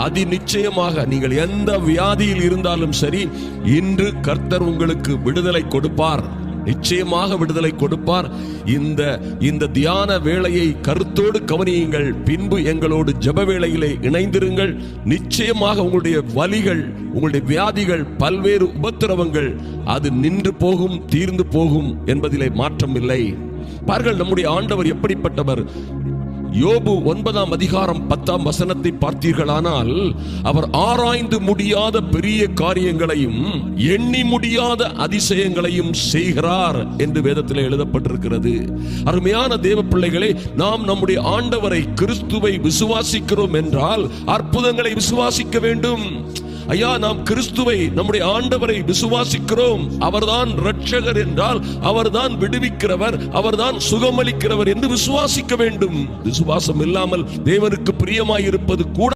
அதி நிச்சயமாக நீங்கள் எந்த வியாதியில் இருந்தாலும் சரி, இன்று கர்த்தர் உங்களுக்கு விடுதலை கொடுப்பார். நிச்சயமாக விடுதலை கொடுப்பார். இந்த தியான வேளையை கருத்தோடு கவனியுங்கள். பின்பு எங்களோடு ஜெப வேளையிலே இணைந்திருங்கள். நிச்சயமாக உங்களுடைய வலிகள், உங்களுடைய வியாதிகள், பல்வேறு உபத்திரவங்கள் அது நின்று போகும், தீர்ந்து போகும் என்பதிலே மாற்றம் இல்லை. பாருங்கள், நம்முடைய ஆண்டவர் எப்படிப்பட்டவர். யோபு 9ஆம் அதிகாரம் 10ஆம் வசனத்தை பார்த்தீர்களானால், அவர் ஆராய்ந்து முடியாத பெரிய காரியங்களையும் எண்ணி முடியாத அதிசயங்களையும் செய்கிறார் என்று வேதத்தில் எழுதப்பட்டிருக்கிறது. அருமையான தேவ பிள்ளைகளே, நாம் நம்முடைய ஆண்டவரை, கிறிஸ்துவை விசுவாசிக்கிறோம் என்றால் அற்புதங்களை விசுவாசிக்க வேண்டும். ஐயா, நாம் கிறிஸ்துவை, நம்முடைய ஆண்டவரை விசுவாசிக்கிறோம், அவர்தான் இரட்சகர் என்றால் அவர்தான் விடுவிக்கிறவர், அவர்தான் சுகமளிக்கிறவர் என்று விசுவாசிக்க வேண்டும். விசுவாசம் இல்லாமல் தேவனுக்கு பிரியமாயிருப்பது கூட